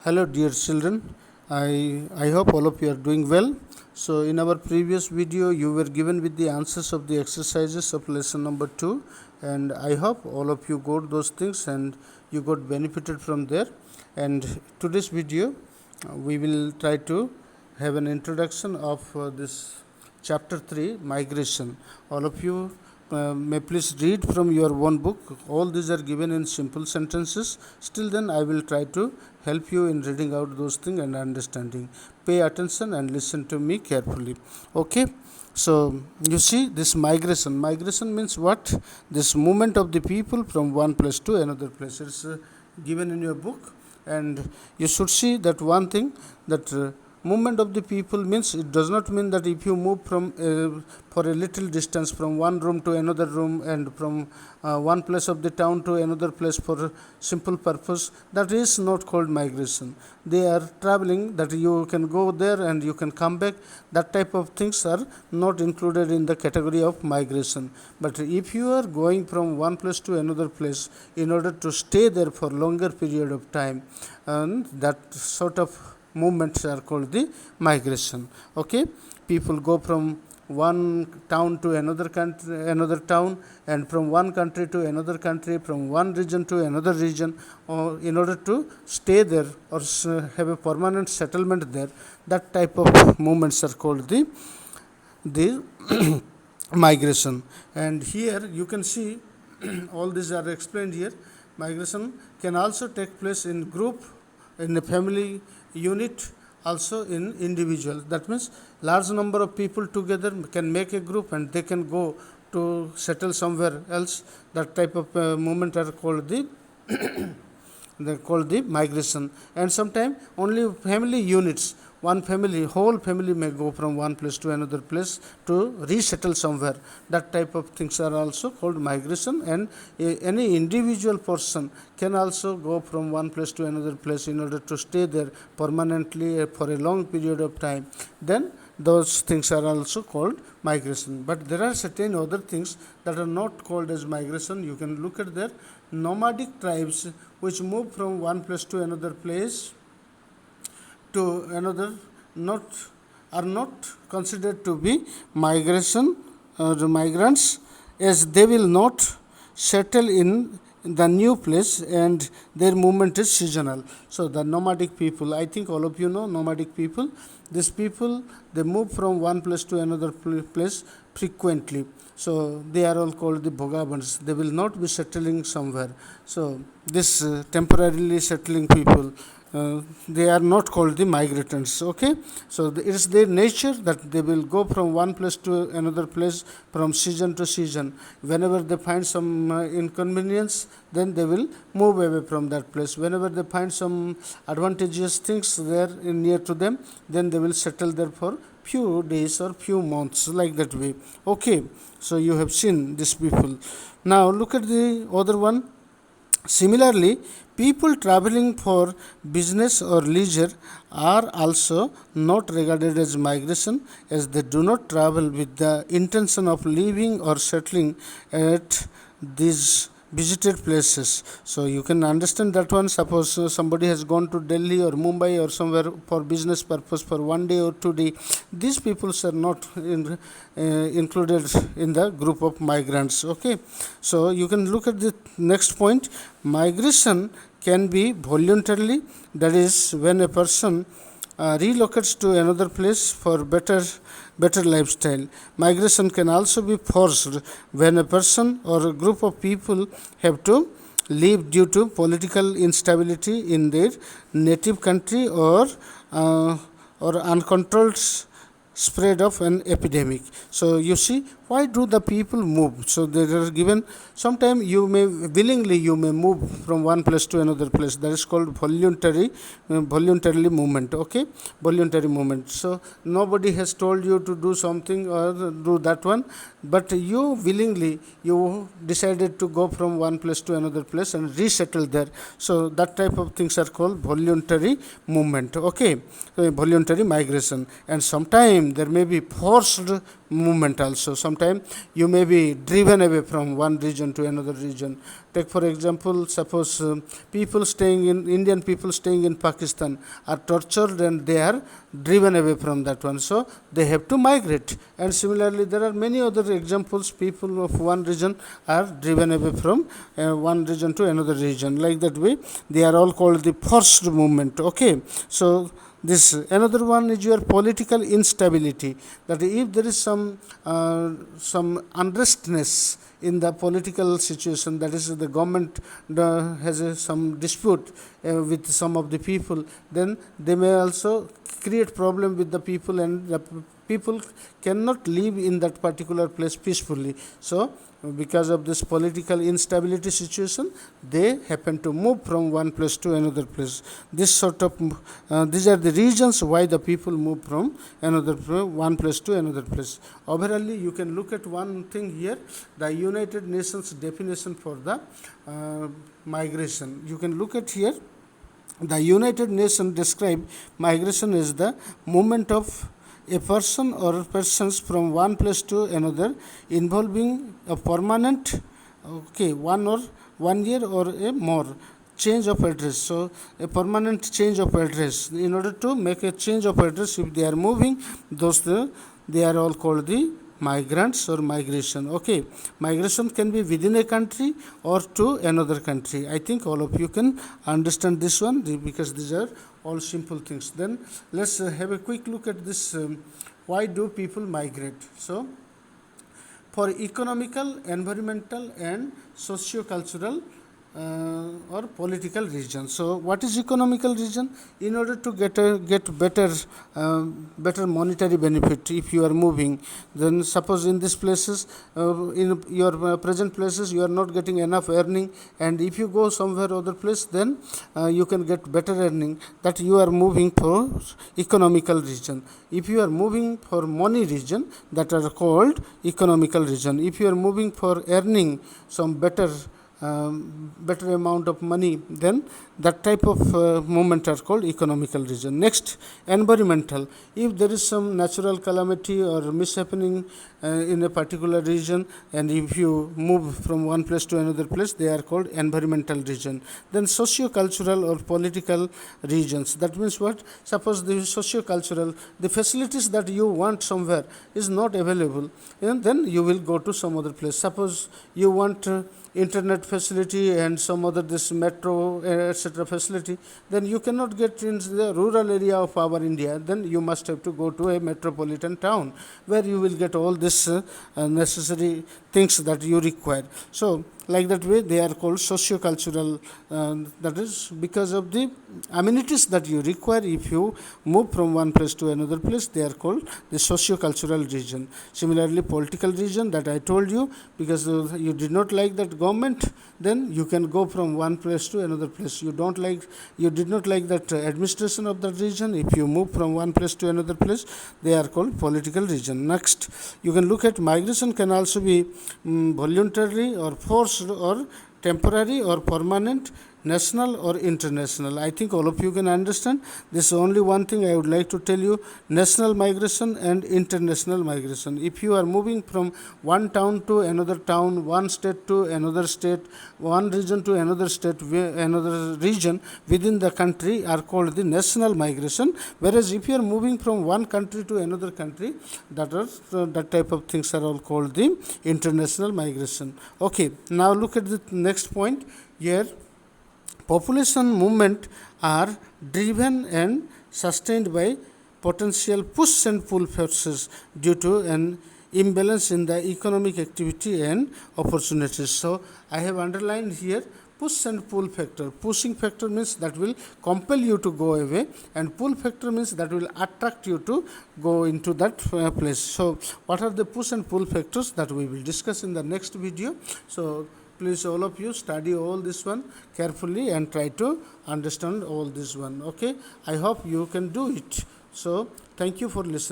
Hello dear children, I hope all of you are doing well. So in our previous video you were given with the answers of the exercises of lesson number 2, and I hope all of you got those things and you got benefited from there. And today's video we will try to have an introduction of this chapter 3, migration. All of you may please read from your own book. All these are given in simple sentences. Still then I will try to help you in reading out those things and understanding. Pay attention and listen to me carefully. Okay. So you see this migration. Migration means what? This movement of the people from one place to another place. It's given in your book, and you should see that one thing, that movement of the people means it does not mean that if you move from for a little distance from one room to another room and from one place of the town to another place for simple purpose, that is not called migration. They are traveling, that you can go there and you can come back. That type of things are not included in the category of migration. But if you are going from one place to another place in order to stay there for longer period of time, and that sort of movements are called the migration. Okay, people go from one town to another country, another town, and from one country to another country, from one region to another region, or in order to stay there or have a permanent settlement there. That type of movements are called the migration. And here you can see all these are explained here. Migration can also take place in group, in a family unit, also in individual. That means large number of people together can make a group and they can go to settle somewhere else. That type of movement are called the migration. And sometimes only family units, one family, whole family may go from one place to another place to resettle somewhere. That type of things are also called migration. And any individual person can also go from one place to another place in order to stay there permanently for a long period of time. Then those things are also called migration. But there are certain other things that are not called as migration. You can look at their nomadic tribes which move from one place to another place to another, are not considered to be migration or migrants, as they will not settle in the new place and their movement is seasonal. So the nomadic people, I think all of you know nomadic people. These people, they move from one place to another place frequently. So they are all called the vagabonds. They will not be settling somewhere. So this temporarily settling people, they are not called the migrants. Okay, so it is their nature that they will go from one place to another place from season to season. Whenever they find some inconvenience, then they will move away from that place. Whenever they find some advantageous things there near to them, then they will settle there for few days or few months, like that way. Okay, so you have seen these people. Now look at the other one. Similarly, people traveling for business or leisure are also not regarded as migration, as they do not travel with the intention of living or settling at these visited places. So you can understand that one. Suppose somebody has gone to Delhi or Mumbai or somewhere for business purpose for 1 day or 2 day, these people are not included in the group of migrants. Okay, so you can look at the next point. Migration can be voluntarily, that is when a person relocates to another place for better lifestyle. Migration can also be forced when a person or a group of people have to leave due to political instability in their native country or uncontrolled spread of an epidemic. So you see, why do the people move? So they are given, sometime you may willingly you may move from one place to another place. That is called voluntarily movement. Okay, voluntary movement. So nobody has told you to do something or do that one, but you willingly you decided to go from one place to another place and resettle there. So that type of things are called voluntary movement. Okay, voluntary migration. And sometimes time there may be forced movement also. Sometime you may be driven away from one region to another region. Take for example, suppose Indian people staying in Pakistan are tortured and they are driven away from that one, so they have to migrate. And similarly, there are many other examples. People of one region are driven away from one region to another region. Like that way, they are all called the forced movement. Okay, so this another one is your political instability, that if there is some unrestness in the political situation, that is the government has some dispute with some of the people, then they may also create problem with the people, and the people cannot live in that particular place peacefully. So because of this political instability situation, they happen to move from one place to another place. This sort of these are the reasons why the people move from one place to another place. Overall, you can look at one thing here, the United Nations definition for the migration. You can look at here, the United Nations describe migration as the movement of a person or persons from one place to another involving a permanent, 1 year or a more change of address. So a permanent change of address. In order to make a change of address, if they are moving, they are all called the migrants or migration. Okay, migration can be within a country or to another country. I think all of you can understand this one, because these are all simple things. Then let's have a quick look at this. Why do people migrate? So for economical, environmental and socio-cultural or political reason. So what is economical reason? In order to get better monetary benefit, if you are moving, then suppose in these places, in your present places, you are not getting enough earning, and if you go somewhere other place, then you can get better earning. That you are moving for economical reason. If you are moving for money reason, that are called economical reason. If you are moving for earning some better amount of money, then that type of movement are called economical reason. Next, environmental. If there is some natural calamity or mishappening in a particular region, and if you move from one place to another place, they are called environmental region. Then socio-cultural or political regions. That means what? Suppose the socio-cultural, the facilities that you want somewhere is not available, and then you will go to some other place. Suppose you want internet facility and some other this metro etc. facility, then you cannot get in the rural area of our India. Then you must have to go to a metropolitan town where you will get all this necessary things that you require. So like that way, they are called socio-cultural. That is because of the amenities that you require. If you move from one place to another place, they are called the socio-cultural region. Similarly, political region, that I told you, because you did not like that government, then you can go from one place to another place. You did not like that administration of that region. If you move from one place to another place, they are called political region. Next, you can look at migration can also be voluntary or forced or temporary or permanent, national or international. I think all of you can understand. This is only one thing I would like to tell you: national migration and international migration. If you are moving from one town to another town, one state to another state, one region to another state, another region within the country are called the national migration. Whereas if you are moving from one country to another country, that type of things are all called the international migration. Okay, now look at the next point here. Population movement are driven and sustained by potential push and pull forces due to an imbalance in the economic activity and opportunities. So I have underlined here push and pull factor. Pushing factor means that will compel you to go away, and pull factor means that will attract you to go into that place. So what are the push and pull factors? That we will discuss in the next video. So please all of you study all this one carefully and try to understand all this one. Okay, I hope you can do it. So thank you for listening.